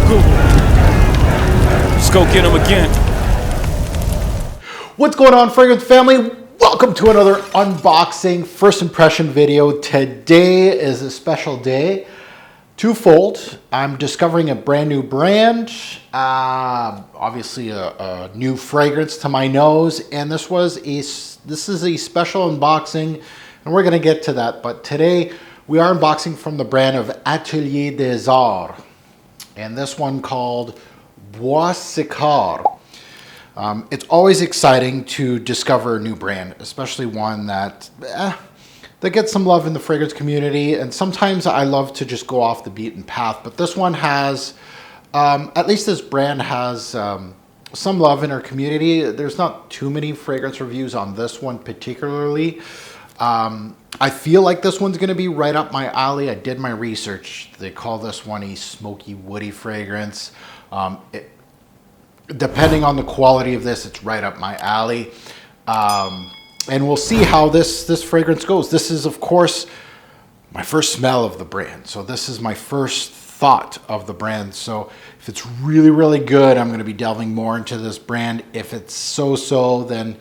Google. Let's go get them again. What's going on, fragrance family? Welcome to another unboxing first impression video. Today is a special day, twofold. I'm discovering a brand new brand, obviously a new fragrance to my nose, and this is a special unboxing, and we're gonna get to that. But today we are unboxing from the brand of Atelier des Arts, and this one called Bois Sikar. It's always exciting to discover a new brand, especially one that gets some love in the fragrance community. And sometimes I love to just go off the beaten path, but this one has, at least this brand has some love in our community. There's not too many fragrance reviews on this one particularly. I feel like this one's going to be right up my alley. I did my research. They call this one a smoky, woody fragrance. Depending on the quality of this, it's right up my alley. And we'll see how this fragrance goes. This is, of course, my first smell of the brand. So this is my first thought of the brand. So if it's really, really good, I'm going to be delving more into this brand. If it's so-so, then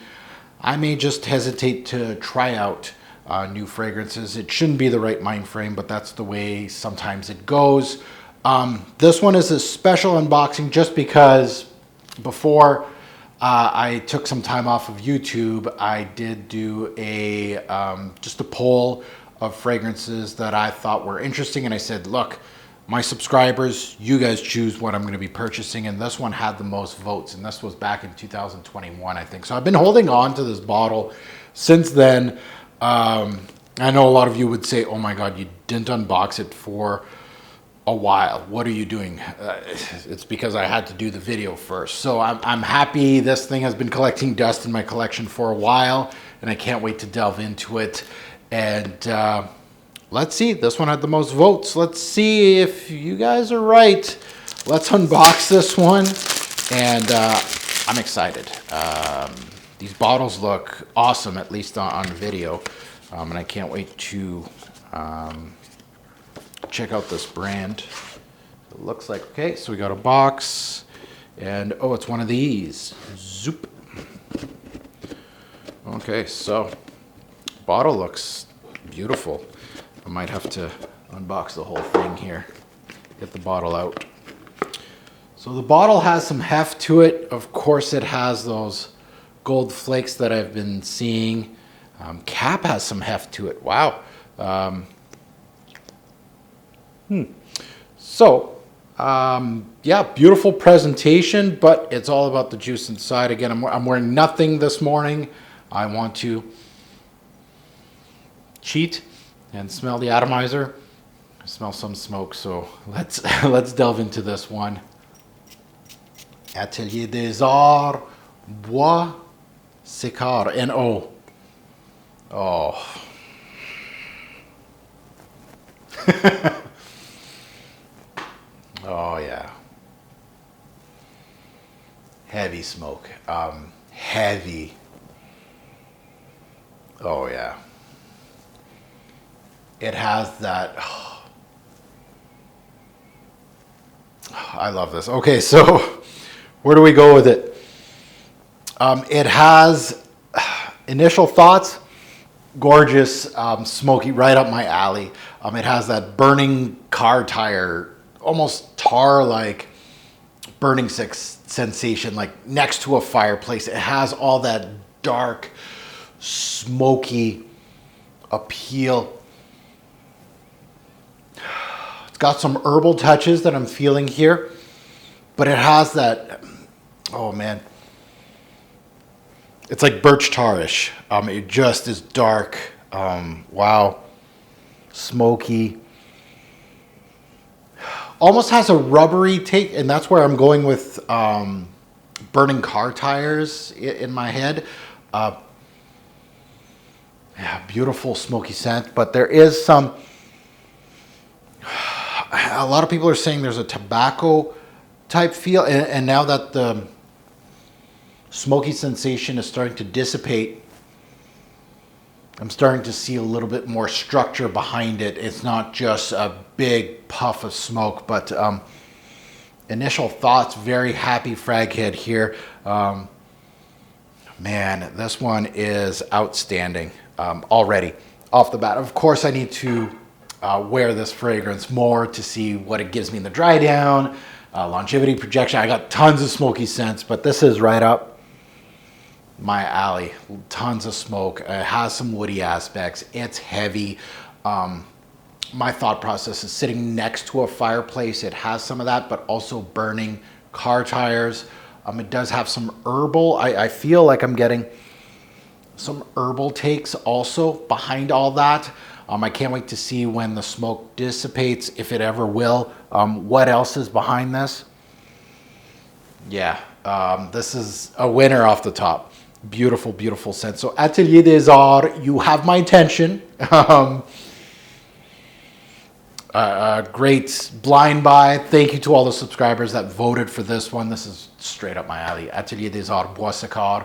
I may just hesitate to try out new fragrances. It shouldn't be the right mind frame, but that's the way sometimes it goes. This one is a special unboxing just because before I took some time off of YouTube, I did do just a poll of fragrances that I thought were interesting. And I said, look, my subscribers, you guys choose what I'm going to be purchasing. And this one had the most votes. And this was back in 2021, I think. So I've been holding on to this bottle since then. I know a lot of you would say, oh my God, you didn't unbox it for a while. What are you doing? It's because I had to do the video first. So I'm happy. This thing has been collecting dust in my collection for a while, and I can't wait to delve into it. And let's see. This one had the most votes. Let's see if you guys are right. Let's unbox this one, and I'm excited. These bottles look awesome, at least on video, and I can't wait to check out this brand. It looks like, okay, so we got a box, and oh, it's one of these. Zoop. Okay, so bottle looks beautiful. I might have to unbox the whole thing here. Get the bottle out. So the bottle has some heft to it. Of course, it has those gold flakes that I've been seeing. Cap has some heft to it. Wow. So, yeah, beautiful presentation, but it's all about the juice inside. Again, I'm wearing nothing this morning. I want to cheat and smell the atomizer. I smell some smoke, so let's delve into this one. Atelier des Arts, Bois Sikar, and oh. Oh yeah, heavy smoke, heavy. Oh yeah, it has that. I love this. Okay, so where do we go with it? It has initial thoughts. Gorgeous, smoky, right up my alley. It has that burning car tire, almost tar-like burning sensation, like next to a fireplace. It has all that dark, smoky appeal. It's got some herbal touches that I'm feeling here, but it has that, oh man, it's like birch tarish. It just is dark. Wow. Smoky. Almost has a rubbery take, and that's where I'm going with burning car tires in my head. Yeah, beautiful smoky scent, but there is some, a lot of people are saying there's a tobacco type feel, and now that the smoky sensation is starting to dissipate, I'm starting to see a little bit more structure behind it. It's not just a big puff of smoke, but initial thoughts, very happy frag head here. Man, this one is outstanding already off the bat. Of course, I need to wear this fragrance more to see what it gives me in the dry down, longevity projection. I got tons of smoky scents, but this is right up my alley. Tons of smoke. It has some woody aspects. It's heavy. My thought process is sitting next to a fireplace. It has some of that, but also burning car tires. It does have some herbal. I feel like I'm getting some herbal takes also behind all that. I can't wait to see when the smoke dissipates, if it ever will. What else is behind this? Yeah, this is a winner off the top. Beautiful, beautiful scent. So Atelier des Arts, you have my attention. Great blind buy. Thank you to all the subscribers that voted for this one. This is straight up my alley. Atelier des Arts, Bois Sikar.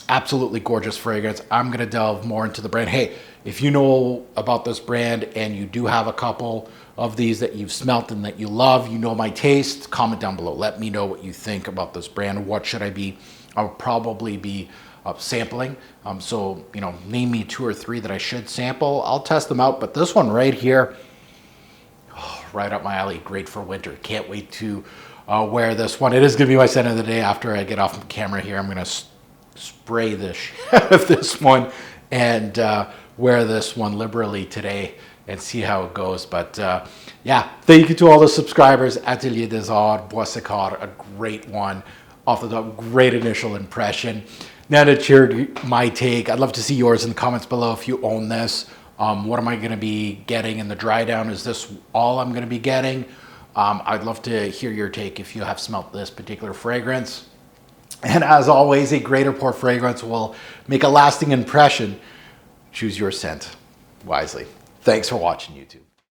Absolutely gorgeous fragrance. I'm going to delve more into the brand. Hey, if you know about this brand and you do have a couple of these that you've smelt and that you love, you know my taste, comment down below. Let me know what you think about this brand. What should I be? I'll probably be sampling. So, you know, name me 2 or 3 that I should sample. I'll test them out. But this one right here, right up my alley. Great for winter. Can't wait to wear this one. It is going to be my scent of the day after I get off camera here. I'm going to spray the shit out of this one and wear this one liberally today and see how it goes. But yeah, thank you to all the subscribers. Atelier des Arts, Bois Sikar, a great one off the top. Great initial impression. Now to cheer my take, I'd love to see yours in the comments below if you own this. What am I going to be getting in the dry down? Is this all I'm going to be getting? I'd love to hear your take if you have smelt this particular fragrance. And as always, a great or poor fragrance will make a lasting impression. Choose your scent wisely. Thanks for watching, YouTube.